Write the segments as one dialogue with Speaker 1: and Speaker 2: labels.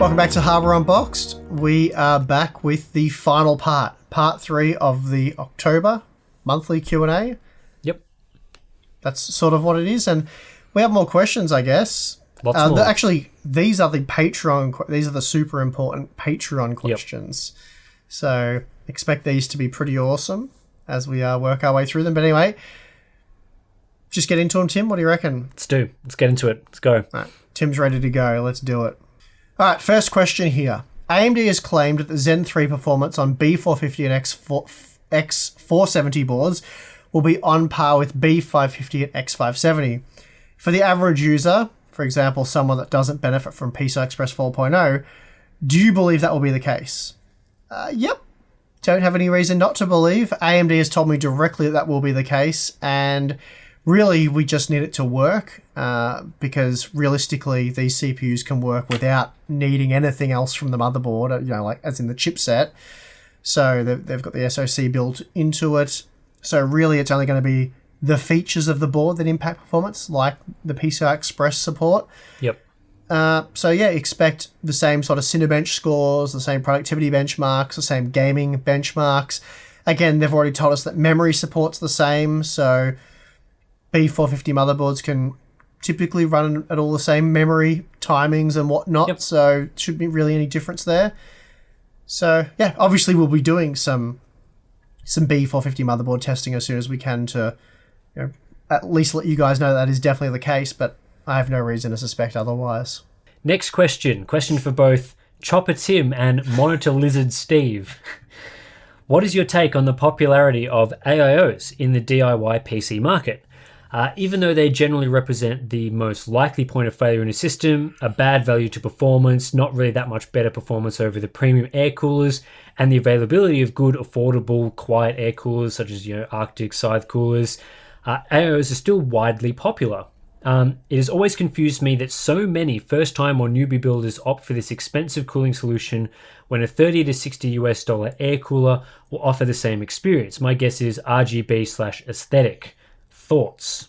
Speaker 1: Welcome back to Hardware Unboxed. We are back with the final part 3 of the October monthly Q&A.
Speaker 2: Yep.
Speaker 1: That's sort of what it is, and we have more questions, I guess.
Speaker 2: Lots more.
Speaker 1: Actually, these are the super important Patreon questions. Yep. So expect these to be pretty awesome as we work our way through them. But anyway, just get into them, Tim. What do you reckon?
Speaker 2: Let's get into it. Let's go.
Speaker 1: All right. Tim's ready to go. Let's do it. All right, first question here. AMD has claimed that the Zen 3 performance on B450 and X470 boards will be on par with B550 and X570. For the average user, for example, someone that doesn't benefit from PCI Express 4.0, do you believe that will be the case? Yep. Don't have any reason not to believe. AMD has told me directly that will be the case, and really we just need it to work because realistically these CPUs can work without needing anything else from the motherboard, like as in the chipset. So they've got the SoC built into it. So really it's only going to be the features of the board that impact performance, like the PCI Express support.
Speaker 2: Yep.
Speaker 1: So yeah, expect the same sort of Cinebench scores, the same productivity benchmarks, the same gaming benchmarks. Again, they've already told us that memory support's the same, so B450 motherboards can typically run at all the same memory timings and whatnot. Yep. So shouldn't be really any difference there. So yeah, obviously we'll be doing some B450 motherboard testing as soon as we can to at least let you guys know that is definitely the case, but I have no reason to suspect otherwise.
Speaker 2: Next question for both Chopper Tim and Monitor Lizard Steve. What is your take on the popularity of AIOs in the DIY PC market? Even though they generally represent the most likely point of failure in a system, a bad value to performance, not really that much better performance over the premium air coolers, and the availability of good, affordable, quiet air coolers such as Arctic Scythe coolers, AIOs are still widely popular. It has always confused me that so many first-time or newbie builders opt for this expensive cooling solution when a $30 to $60 air cooler will offer the same experience. My guess is RGB/aesthetic. Thoughts?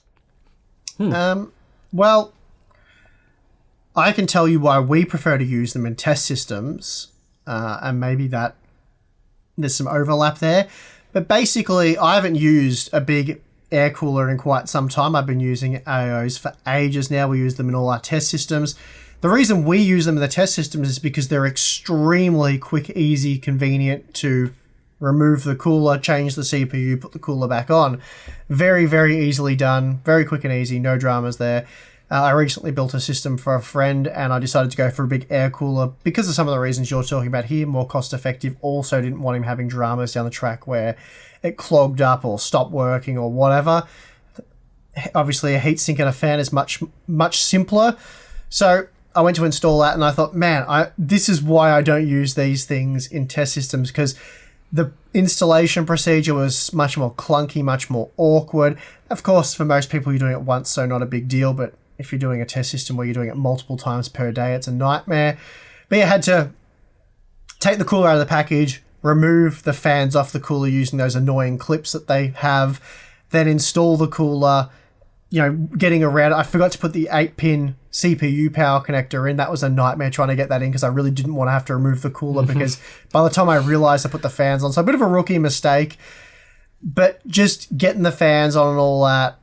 Speaker 1: Well, I can tell you why we prefer to use them in test systems, and maybe that there's some overlap there. But basically, I haven't used a big air cooler in quite some time. I've been using AIOs for ages now. We use them in all our test systems. The reason we use them in the test systems is because they're extremely quick, easy, convenient to remove the cooler, change the CPU, put the cooler back on. Very, very easily done. Very quick and easy. No dramas there. I recently built a system for a friend and I decided to go for a big air cooler because of some of the reasons you're talking about here. More cost effective. Also didn't want him having dramas down the track where it clogged up or stopped working or whatever. Obviously a heatsink and a fan is much, much simpler. So I went to install that and I thought, man, this is why I don't use these things in test systems, because the installation procedure was much more clunky, much more awkward. Of course, for most people, you're doing it once, so not a big deal. But if you're doing a test system where you're doing it multiple times per day, it's a nightmare. But you had to take the cooler out of the package, remove the fans off the cooler using those annoying clips that they have, then install the cooler, getting around it. I forgot to put the 8-pin CPU power connector in. That was a nightmare trying to get that in because I really didn't want to have to remove the cooler because by the time I realized I put the fans on. So a bit of a rookie mistake, but just getting the fans on and all that,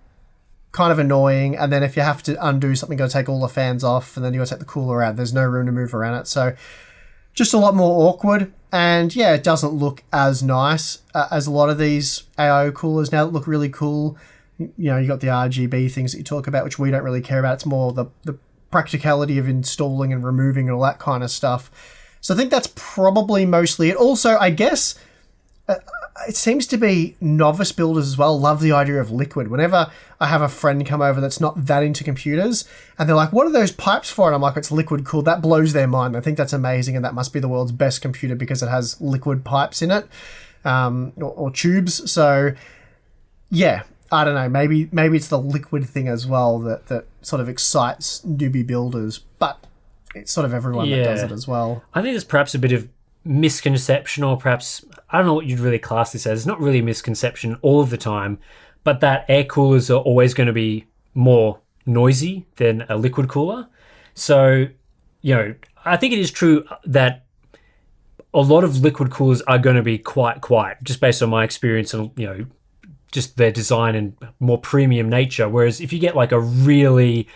Speaker 1: kind of annoying. And then if you have to undo something, you got to take all the fans off and then you got to take the cooler out. There's no room to move around it. So just a lot more awkward. And yeah, it doesn't look as nice as a lot of these AIO coolers now that look really cool. You got the RGB things that you talk about, which we don't really care about. It's more the practicality of installing and removing and all that kind of stuff. So I think that's probably mostly it. Also, I guess it seems to be novice builders as well love the idea of liquid. Whenever I have a friend come over that's not that into computers and they're like, what are those pipes for? And I'm like, it's liquid cooled. That blows their mind. I think that's amazing and that must be the world's best computer because it has liquid pipes in it, or tubes. So yeah, I don't know, maybe it's the liquid thing as well that sort of excites newbie builders, but it's sort of everyone that does it as well.
Speaker 2: I think there's perhaps a bit of misconception, or perhaps, I don't know what you'd really class this as. It's not really a misconception all of the time, but that air coolers are always going to be more noisy than a liquid cooler. So, I think it is true that a lot of liquid coolers are going to be quite quiet, just based on my experience and, just their design and more premium nature. Whereas if you get like a really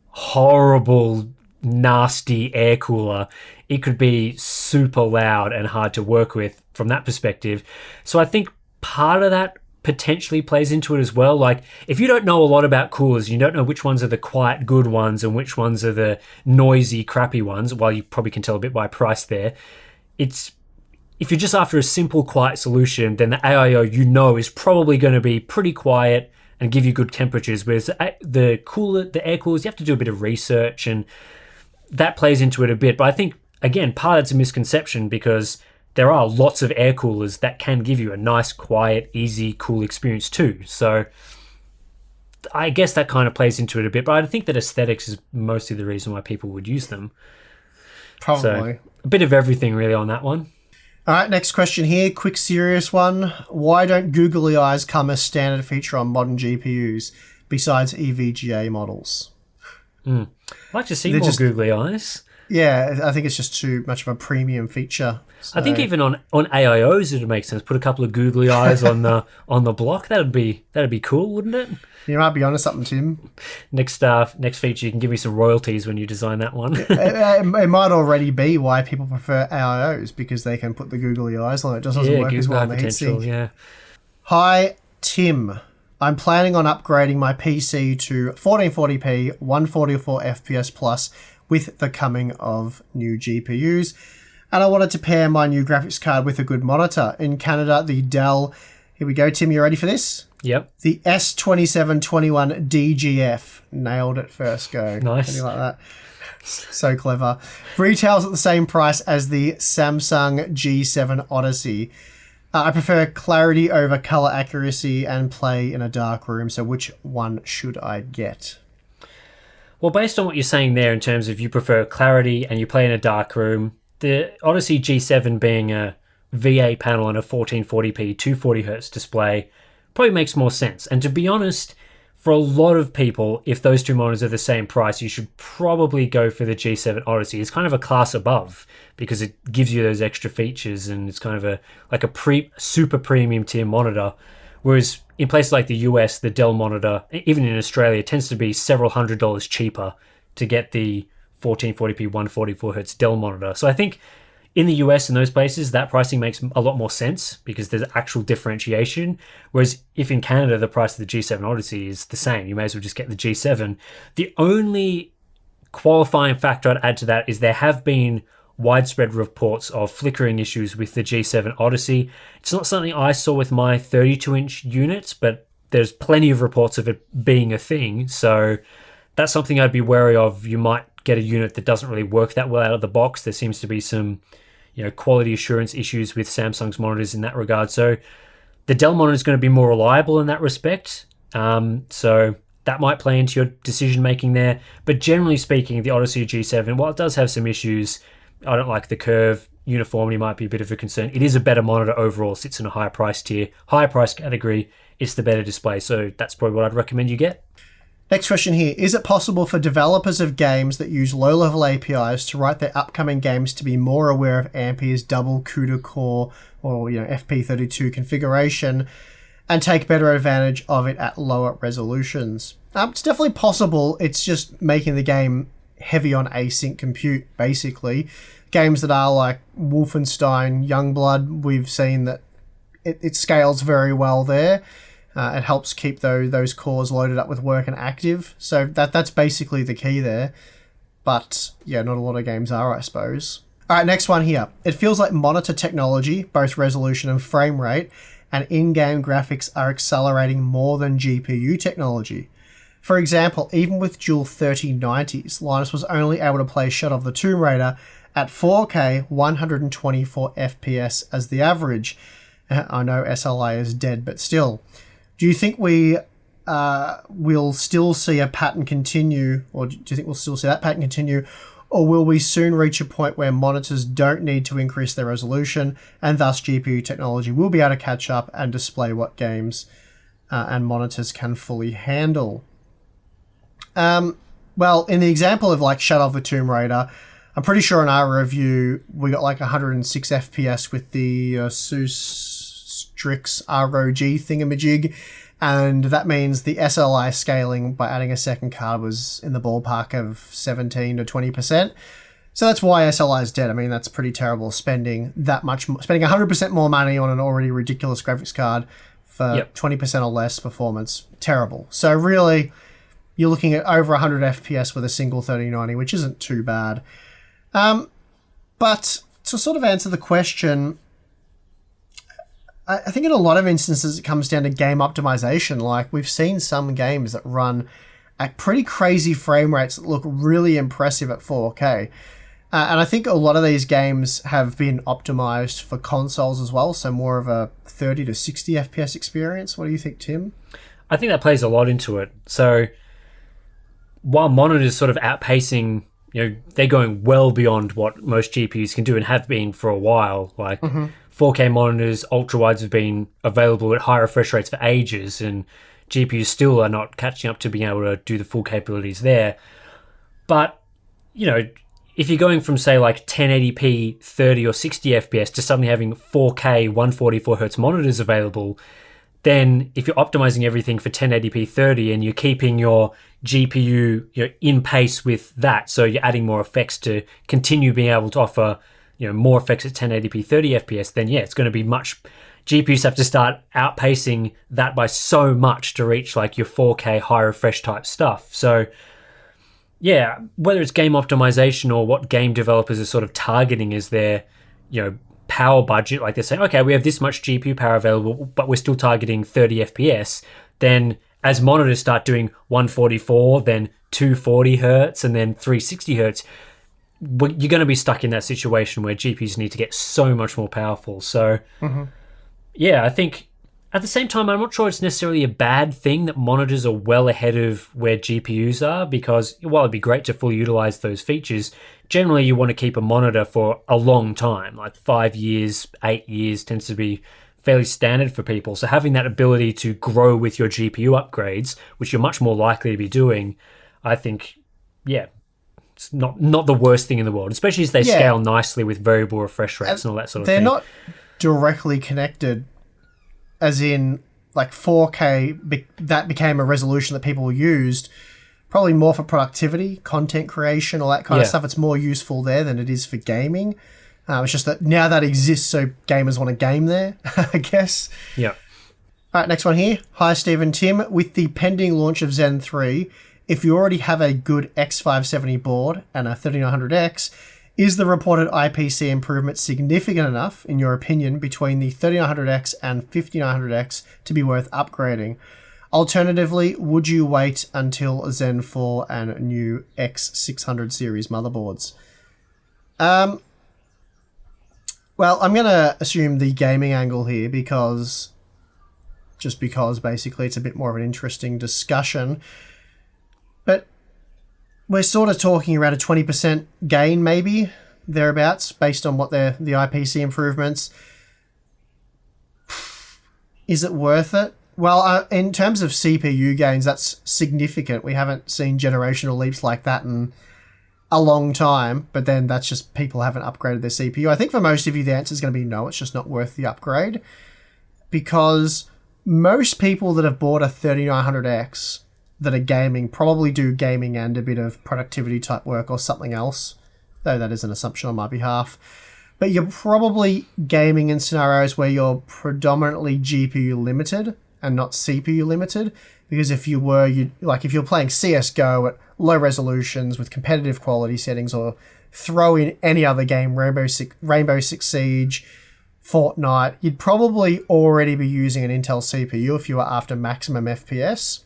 Speaker 2: horrible, nasty air cooler, it could be super loud and hard to work with from that perspective. So I think part of that potentially plays into it as well. Like, if you don't know a lot about coolers, you don't know which ones are the quiet good ones and which ones are the noisy crappy ones, while you probably can tell a bit by price there. If you're just after a simple quiet solution, then the AIO is probably going to be pretty quiet and give you good temperatures. Whereas the air coolers, you have to do a bit of research, and that plays into it a bit. But I think, again, part of it's a misconception, because there are lots of air coolers that can give you a nice, quiet, easy, cool experience too. So I guess that kind of plays into it a bit. But I think that aesthetics is mostly the reason why people would use them.
Speaker 1: Probably.
Speaker 2: So, a bit of everything really on that one.
Speaker 1: All right, next question here. Quick, serious one. Why don't Googly Eyes come as standard feature on modern GPUs besides EVGA models?
Speaker 2: I'd like to see more Googly Eyes.
Speaker 1: Yeah, I think it's just too much of a premium feature. So.
Speaker 2: I think even on AIOs it'd make sense. Put a couple of Googly Eyes on the block. That'd be cool, wouldn't it?
Speaker 1: You might be onto something, Tim.
Speaker 2: Next feature, you can give me some royalties when you design that one.
Speaker 1: It might already be why people prefer AIOs, because they can put the Googly Eyes on it. It just doesn't work as well on the heatsink.
Speaker 2: Yeah.
Speaker 1: Hi, Tim. I'm planning on upgrading my PC to 1440p, 144 FPS plus with the coming of new GPUs. And I wanted to pair my new graphics card with a good monitor. In Canada, the Dell... Here we go, Tim. You ready for this?
Speaker 2: Yep.
Speaker 1: The S2721 DGF. Nailed it first go.
Speaker 2: Nice.
Speaker 1: Something like that. So clever. Retails at the same price as the Samsung G7 Odyssey. I prefer clarity over color accuracy and play in a dark room. So which one should I get?
Speaker 2: Well, based on what you're saying there in terms of you prefer clarity and you play in a dark room, the Odyssey G7 being a VA panel on a 1440p 240Hz display probably makes more sense. And to be honest, for a lot of people, if those two monitors are the same price, you should probably go for the G7 Odyssey. It's kind of a class above because it gives you those extra features, and it's kind of a super premium tier monitor. Whereas in places like the US, the Dell monitor, even in Australia, tends to be several $100s cheaper to get the 1440p 144Hz Dell monitor. So I think in the US and those places, that pricing makes a lot more sense because there's actual differentiation. Whereas if in Canada, the price of the G7 Odyssey is the same, you may as well just get the G7. The only qualifying factor I'd add to that is there have been widespread reports of flickering issues with the G7 Odyssey. It's not something I saw with my 32-inch units, but there's plenty of reports of it being a thing. So that's something I'd be wary of. You might get a unit that doesn't really work that well out of the box. There seems to be some quality assurance issues with Samsung's monitors in that regard. So the Dell monitor is going to be more reliable in that respect. So that might play into your decision making there. But generally speaking, the Odyssey G7, while it does have some issues, I don't like the curve. Uniformity might be a bit of a concern. It is a better monitor overall. Sits in a higher price tier, higher price category. It's the better display. So that's probably what I'd recommend you get.
Speaker 1: Next question here. Is it possible for developers of games that use low-level APIs to write their upcoming games to be more aware of Ampere's double CUDA core or FP32 configuration and take better advantage of it at lower resolutions? It's definitely possible. It's just making the game heavy on async compute, basically. Games that are like Wolfenstein, Youngblood, we've seen that it scales very well there. It helps keep those cores loaded up with work and active. So that's basically the key there. But yeah, not a lot of games are, I suppose. All right, next one here. It feels like monitor technology, both resolution and frame rate, and in-game graphics are accelerating more than GPU technology. For example, even with dual 3090s, Linus was only able to play Shadow of the Tomb Raider at 4K 124 FPS as the average. I know SLA is dead, but still. Do you think we will still see a pattern continue, or do you think we'll still see that pattern continue, or will we soon reach a point where monitors don't need to increase their resolution, and thus GPU technology will be able to catch up and display what games and monitors can fully handle? Well, in the example of like Shadow of the Tomb Raider, I'm pretty sure in our review, we got like 106 FPS with the Asus Strix ROG thingamajig. And that means the SLI scaling by adding a second card was in the ballpark of 17 to 20%. So that's why SLI is dead. I mean, that's pretty terrible spending that much, spending 100% more money on an already ridiculous graphics card for 20% or less performance. Terrible. So really, you're looking at over 100 FPS with a single 3090, which isn't too bad. But to sort of answer the question, I think in a lot of instances it comes down to game optimization. Like, we've seen some games that run at pretty crazy frame rates that look really impressive at 4K. And I think a lot of these games have been optimized for consoles as well, so more of a 30 to 60 FPS experience. What do you think, Tim?
Speaker 2: I think that plays a lot into it. So while monitors sort of outpacing, they're going well beyond what most GPUs can do and have been for a while. Like 4K monitors, ultra-wides have been available at high refresh rates for ages, and GPUs still are not catching up to being able to do the full capabilities there. But, if you're going from, say, like 1080p 30 or 60 FPS to suddenly having 4K 144Hz monitors available, then if you're optimizing everything for 1080p 30 and you're keeping your GPU in pace with that, so you're adding more effects to continue being able to offer more effects at 1080p 30 FPS, then it's going to be GPUs have to start outpacing that by so much to reach like your 4K high refresh type stuff. So whether it's game optimization or what game developers are sort of targeting as their power budget, like they're saying, okay, we have this much GPU power available, but we're still targeting 30 FPS, then as monitors start doing 144, then 240 hertz, and then 360 hertz, you're going to be stuck in that situation where GPUs need to get so much more powerful. So, I think at the same time, I'm not sure it's necessarily a bad thing that monitors are well ahead of where GPUs are, because while it'd be great to fully utilize those features, generally you want to keep a monitor for a long time, like 5 years, 8 years tends to be fairly standard for people. So having that ability to grow with your GPU upgrades, which you're much more likely to be doing, I think, it's not the worst thing in the world, especially as they scale nicely with variable refresh rates and all that sort of thing.
Speaker 1: They're not directly connected, as in like 4K, that became a resolution that people used, probably more for productivity, content creation, all that kind of stuff. It's more useful there than it is for gaming. It's just that now that exists, so gamers want to game there, I guess.
Speaker 2: Yeah.
Speaker 1: All right, next one here. Hi, Steve and Tim. With the pending launch of Zen 3, if you already have a good X570 board and a 3900X, is the reported IPC improvement significant enough, in your opinion, between the 3900X and 5900X to be worth upgrading? Alternatively, would you wait until Zen 4 and new X600 series motherboards? Well, I'm going to assume the gaming angle here because basically it's a bit more of an interesting discussion. But we're sort of talking around a 20% gain, maybe, thereabouts, based on what the IPC improvements. Is it worth it? Well, in terms of CPU gains, that's significant. We haven't seen generational leaps like that in a long time, but then that's just people haven't upgraded their CPU. I think for most of you, the answer is going to be no, it's just not worth the upgrade, because most people that have bought a 3900X that are gaming probably do gaming and a bit of productivity type work or something else, though that is an assumption on my behalf. But you're probably gaming in scenarios where you're predominantly GPU limited and not CPU limited, because if you're playing CSGO at low resolutions with competitive quality settings, or throw in any other game, Rainbow Six Siege, Fortnite, you'd probably already be using an Intel CPU if you were after maximum FPS.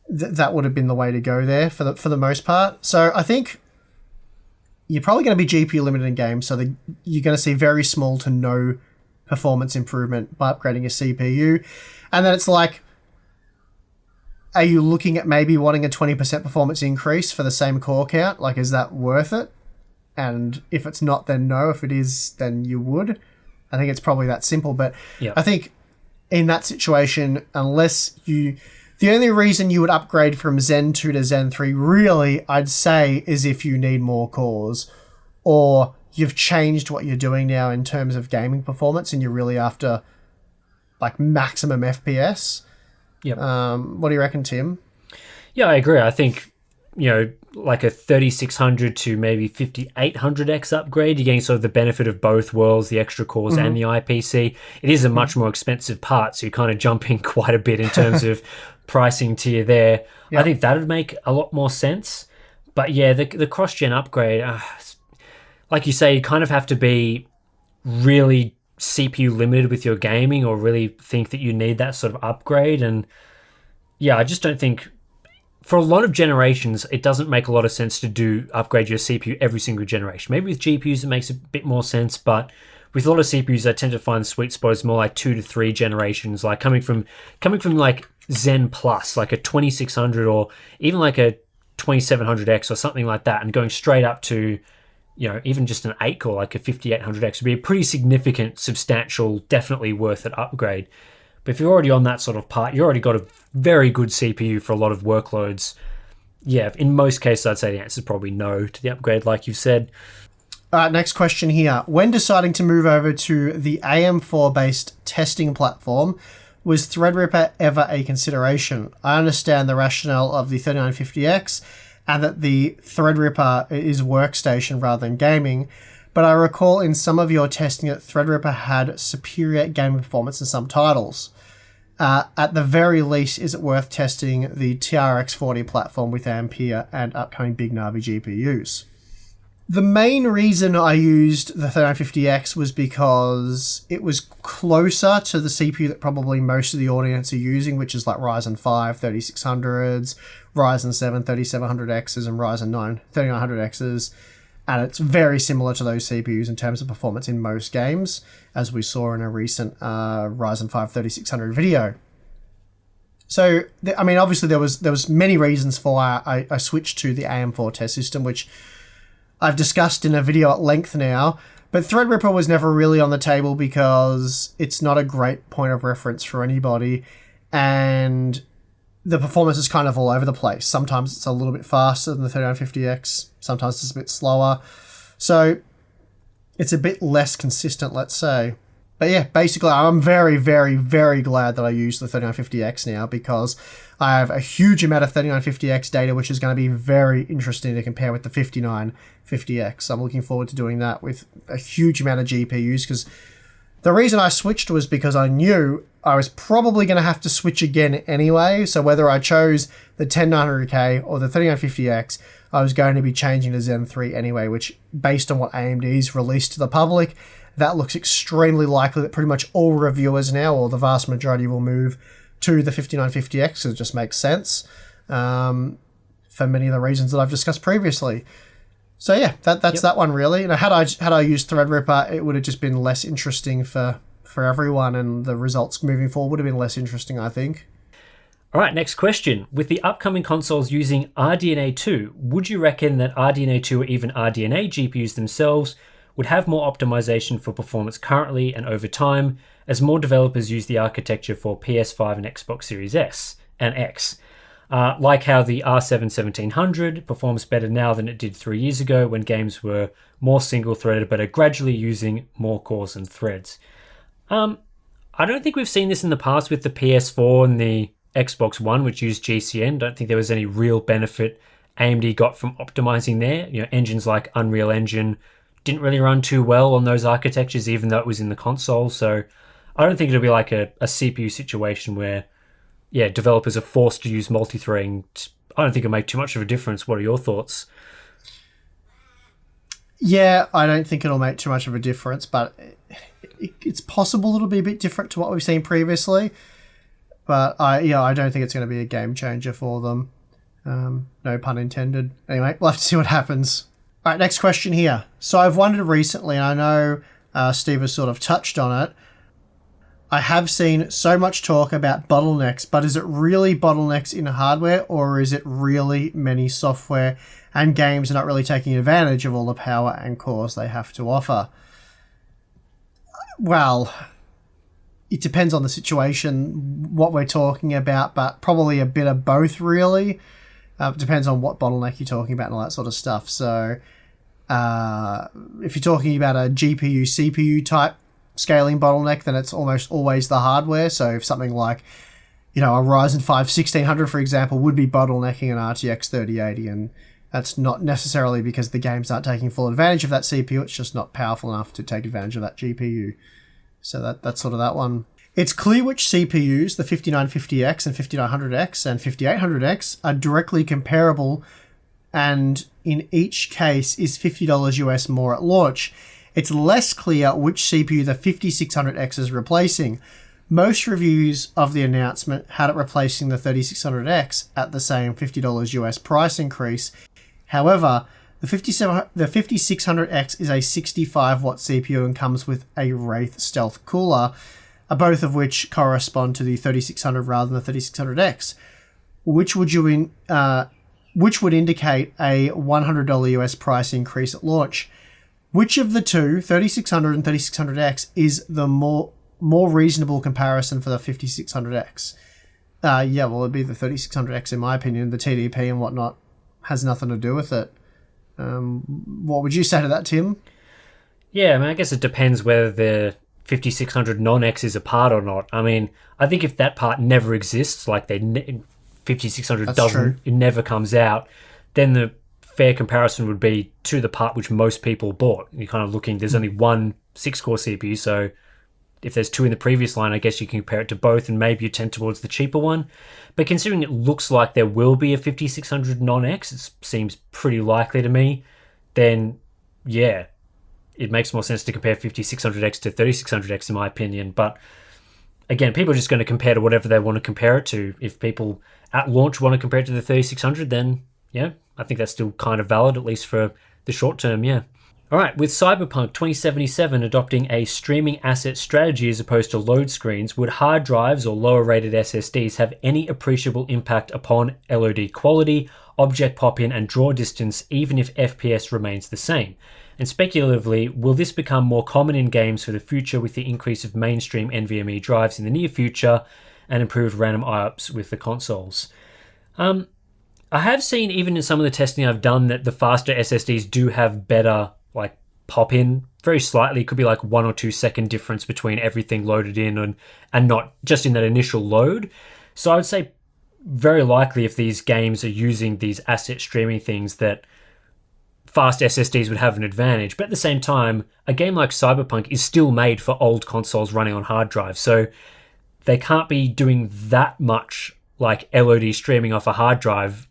Speaker 1: That would have been the way to go there for the most part. So I think you're probably going to be GPU limited in games, so you're going to see very small to no performance improvement by upgrading your CPU. And then it's like, are you looking at maybe wanting a 20% performance increase for the same core count? Like, is that worth it? And if it's not, then no. If it is, then you would. I think it's probably that simple. But I think in that situation, the only reason you would upgrade from Zen 2 to Zen 3, really, I'd say, is if you need more cores, or you've changed what you're doing now in terms of gaming performance and you're really after like maximum FPS.
Speaker 2: Yep.
Speaker 1: What do you reckon, Tim?
Speaker 2: Yeah, I agree. I think, like a 3600 to maybe 5800X upgrade, you're getting sort of the benefit of both worlds, the extra cores and the IPC. It is a much more expensive part, so you're kind of jumping quite a bit in terms of pricing tier there. Yep. I think that would make a lot more sense. But yeah, the cross-gen upgrade, like you say, you kind of have to be really CPU limited with your gaming or really think that you need that sort of upgrade. And yeah, I just don't think... For a lot of generations, it doesn't make a lot of sense to upgrade your CPU every single generation. Maybe with GPUs, it makes a bit more sense, but with a lot of CPUs, I tend to find the sweet spot is more like 2 to 3 generations, like coming from like Zen Plus, like a 2600 or even like a 2700X or something like that, and going straight up to, even just an 8-core, like a 5800X would be a pretty significant, substantial, definitely worth it upgrade. But if you're already on that sort of part, you already got a very good CPU for a lot of workloads. Yeah, in most cases, I'd say the answer is probably no to the upgrade, like you've said.
Speaker 1: Next question here. When deciding to move over to the AM4-based testing platform, was Threadripper ever a consideration? I understand the rationale of the 3950X and that the Threadripper is workstation rather than gaming, but I recall in some of your testing that Threadripper had superior gaming performance in some titles. At the very least, is it worth testing the TRX 40 platform with Ampere and upcoming Big Navi GPUs? The main reason I used the 3950X was because it was closer to the CPU that probably most of the audience are using, which is like Ryzen 5 3600s, Ryzen 7 3700Xs, and Ryzen 9 3900Xs. And it's very similar to those CPUs in terms of performance in most games, as we saw in a recent Ryzen 5 3600 video. So, obviously there was many reasons for why I switched to the AM4 test system, which I've discussed in a video at length now. But Threadripper was never really on the table because it's not a great point of reference for anybody, and the performance is kind of all over the place. Sometimes it's a little bit faster than the 3950X. Sometimes it's a bit slower. So it's a bit less consistent, let's say. But yeah, basically I'm very, very, very glad that I used the 3950X now because I have a huge amount of 3950X data, which is going to be very interesting to compare with the 5950X. I'm looking forward to doing that with a huge amount of GPUs because the reason I switched was because I knew I was probably going to have to switch again anyway. So whether I chose the 10900K or the 3950X, I was going to be changing to Zen 3 anyway, which based on what AMD's released to the public, that looks extremely likely that pretty much all reviewers now, or the vast majority, will move to the 5950X because it just makes sense for many of the reasons that I've discussed previously. So yeah, that's that one really. Had I used Threadripper, it would have just been less interesting for everyone, and the results moving forward would have been less interesting, I think.
Speaker 2: All right, next question. With the upcoming consoles using RDNA 2, would you reckon that RDNA 2 or even RDNA GPUs themselves would have more optimization for performance currently and over time as more developers use the architecture for PS5 and Xbox Series S and X? Like how the R7 1700 performs better now than it did 3 years ago when games were more single-threaded but are gradually using more cores and threads. I don't think we've seen this in the past with the PS4 and the Xbox One, which used GCN. Don't think there was any real benefit AMD got from optimizing there. Engines like Unreal Engine didn't really run too well on those architectures, even though it was in the console. So I don't think it'll be like a CPU situation where, developers are forced to use multi-threading. I don't think it'll make too much of a difference. What are your thoughts?
Speaker 1: Yeah, I don't think it'll make too much of a difference, but it's possible it'll be a bit different to what we've seen previously. But I don't think it's going to be a game changer for them. No pun intended. Anyway, we'll have to see what happens. All right, next question here. So I've wondered recently, and I know Steve has sort of touched on it. I have seen so much talk about bottlenecks, but is it really bottlenecks in hardware, or is it really many software and games are not really taking advantage of all the power and cores they have to offer? Well, it depends on the situation, what we're talking about, but probably a bit of both, really. It depends on what bottleneck you're talking about and all that sort of stuff. So If you're talking about a GPU, CPU type scaling bottleneck, then it's almost always the hardware. So if something like, a Ryzen 5 1600, for example, would be bottlenecking an RTX 3080, and that's not necessarily because the games aren't taking full advantage of that CPU, it's just not powerful enough to take advantage of that GPU. So that's sort of that one. It's clear which CPUs, the 5950X and 5900X and 5800X, are directly comparable, and in each case is $50 US more at launch. It's less clear which CPU the 5600X is replacing. Most reviews of the announcement had it replacing the 3600X at the same $50 US price increase. However, the 5600X is a 65-watt CPU and comes with a Wraith Stealth cooler, both of which correspond to the 3600 rather than the 3600X, which would indicate a $100 US price increase at launch. Which of the two, 3600 and 3600X, is the more reasonable comparison for the 5600X? It'd be the 3600X in my opinion. The TDP and whatnot has nothing to do with it. What would you say to that, Tim?
Speaker 2: Yeah, I guess it depends whether the 5600 non-X is a part or not. I think if that part never exists, like 5600
Speaker 1: That's
Speaker 2: doesn't,
Speaker 1: true.
Speaker 2: It never comes out, then the fair comparison would be to the part which most people bought. You're kind of looking, there's only one 6-core CPU, so if there's two in the previous line, I guess you can compare it to both and maybe you tend towards the cheaper one. But considering it looks like there will be a 5600 non-X, it seems pretty likely to me, then yeah, it makes more sense to compare 5600X to 3600X in my opinion. But again, people are just going to compare to whatever they want to compare it to. If people at launch want to compare it to the 3600, then yeah, I think that's still kind of valid, at least for the short term, yeah. All right, with Cyberpunk 2077 adopting a streaming asset strategy as opposed to load screens, would hard drives or lower rated SSDs have any appreciable impact upon LOD quality, object pop-in and draw distance, even if FPS remains the same? And speculatively, will this become more common in games for the future with the increase of mainstream NVMe drives in the near future and improved random IOPS with the consoles? I have seen, even in some of the testing I've done, that the faster SSDs do have better pop-in, very slightly. It could be 1 or 2 second difference between everything loaded in and not just in that initial load. So I would say very likely if these games are using these asset streaming things, that fast SSDs would have an advantage. But at the same time, a game like Cyberpunk is still made for old consoles running on hard drives, so they can't be doing that much LOD streaming off a hard drive,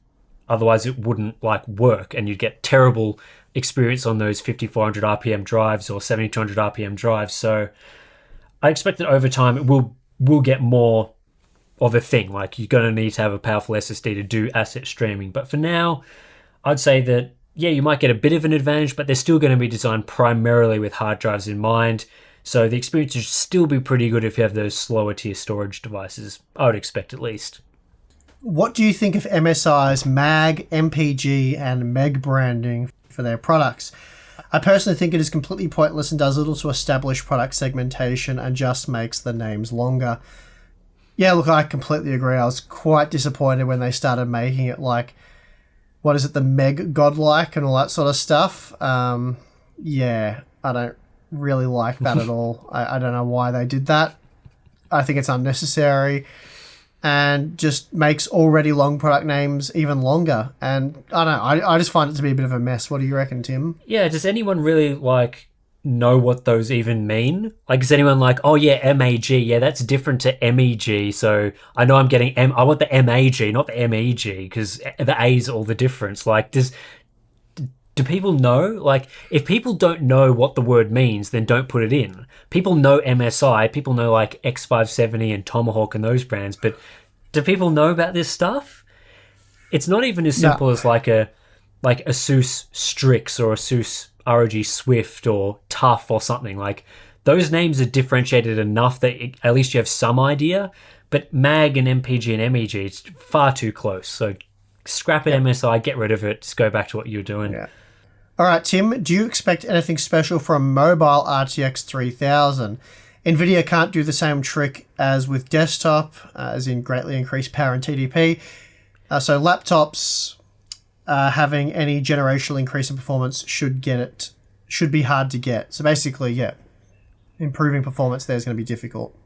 Speaker 2: otherwise it wouldn't work and you'd get terrible experience on those 5400 RPM drives or 7200 RPM drives. So I expect that over time it will get more of a thing. You're going to need to have a powerful SSD to do asset streaming. But for now, I'd say that, yeah, you might get a bit of an advantage, but they're still going to be designed primarily with hard drives in mind. So the experience should still be pretty good if you have those slower tier storage devices, I would expect at least.
Speaker 1: What do you think of MSI's MAG, MPG, and MEG branding for their products? I personally think it is completely pointless and does little to establish product segmentation and just makes the names longer. Yeah, look, I completely agree. I was quite disappointed when they started making it the Meg Godlike and all that sort of stuff. Yeah, I don't really like that at all. I don't know why they did that. I think it's unnecessary and just makes already long product names even longer. And I don't know, I just find it to be a bit of a mess. What do you reckon, Tim?
Speaker 2: Yeah, does anyone really know what those even mean? Is anyone oh yeah, MAG, yeah, that's different to MEG, so I know I'm getting I want the MAG, not the MEG, because the A's all the difference. Do people know? If people don't know what the word means, then don't put it in. People know MSI, people know X570 and Tomahawk and those brands, but do people know about this stuff? It's not even as simple as a ASUS Strix or ASUS ROG Swift or Tough or something. Those names are differentiated enough that at least you have some idea, but MAG and MPG and MEG, it's far too close. So scrap it, MSI, get rid of it, just go back to what you're doing.
Speaker 1: Yeah. All right, Tim, do you expect anything special from mobile RTX 3000? Nvidia can't do the same trick as with desktop, as in greatly increased power and TDP. So laptops, having any generational increase in performance should be hard to get. So basically, yeah, improving performance there is going to be difficult.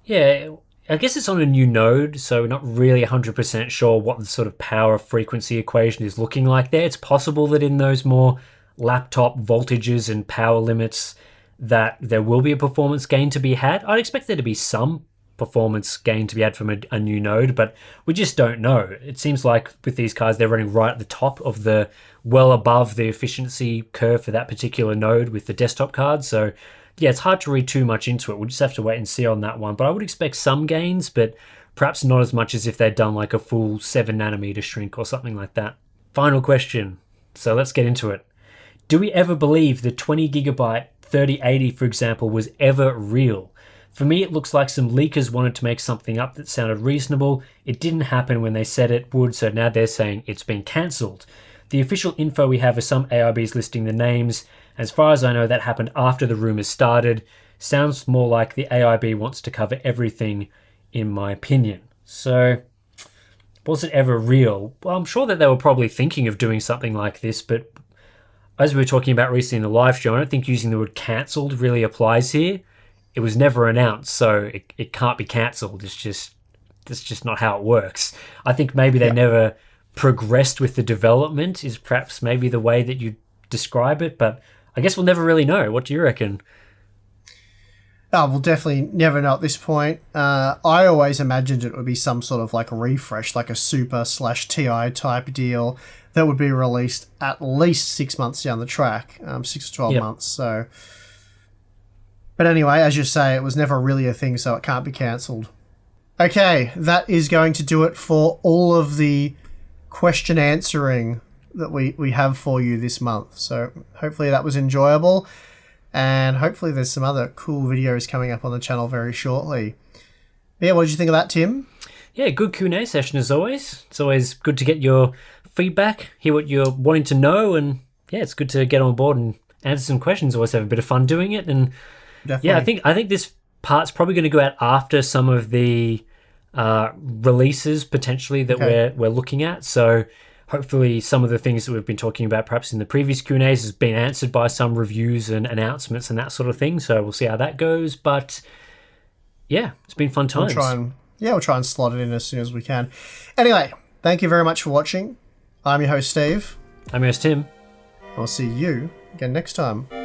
Speaker 2: Yeah, I guess it's on a new node, so we're not really 100% sure what the sort of power frequency equation is looking like there. It's possible that in those more laptop voltages and power limits that there will be a performance gain to be had. I'd expect there to be some performance gain to be had from a new node, but we just don't know. It seems like with these cards, they're running right at the top of well above the efficiency curve for that particular node with the desktop cards. So yeah, it's hard to read too much into it. We'll just have to wait and see on that one. But I would expect some gains, but perhaps not as much as if they'd done like a full 7nm shrink or something like that. Final question. So let's get into it. Do we ever believe the 20GB 3080, for example, was ever real? For me, it looks like some leakers wanted to make something up that sounded reasonable. It didn't happen when they said it would, so now they're saying it's been cancelled. The official info we have is some ARBs listing the names. As far as I know, that happened after the rumours started. Sounds more like the AIB wants to cover everything, in my opinion. So, was it ever real? Well, I'm sure that they were probably thinking of doing something like this, but as we were talking about recently in the live show, I don't think using the word cancelled really applies here. It was never announced, so it can't be cancelled. That's just not how it works. I think maybe they never progressed with the development is perhaps maybe the way that you describe it, but I guess we'll never really know. What do you reckon?
Speaker 1: Oh, we'll definitely never know at this point. I always imagined it would be some sort of like a refresh, like a Super/TI type deal that would be released at least 6 months down the track, 6 to 12 months. So, but anyway, as you say, it was never really a thing, so it can't be cancelled. Okay, that is going to do it for all of the question answering that we have for you this month. So hopefully that was enjoyable, and hopefully there's some other cool videos coming up on the channel very shortly. Yeah, what did you think of that, Tim?
Speaker 2: Yeah, good Q&A session as always. It's always good to get your feedback, hear what you're wanting to know, and yeah, it's good to get on board and answer some questions. Always have a bit of fun doing it, and definitely. Yeah, I think this part's probably going to go out after some of the releases potentially that we're looking at. So hopefully some of the things that we've been talking about perhaps in the previous Q&As has been answered by some reviews and announcements and that sort of thing. So we'll see how that goes. But yeah, it's been fun times.
Speaker 1: We'll try and slot it in as soon as we can. Anyway, thank you very much for watching. I'm your host, Steve.
Speaker 2: I'm your host, Tim.
Speaker 1: I'll see you again next time.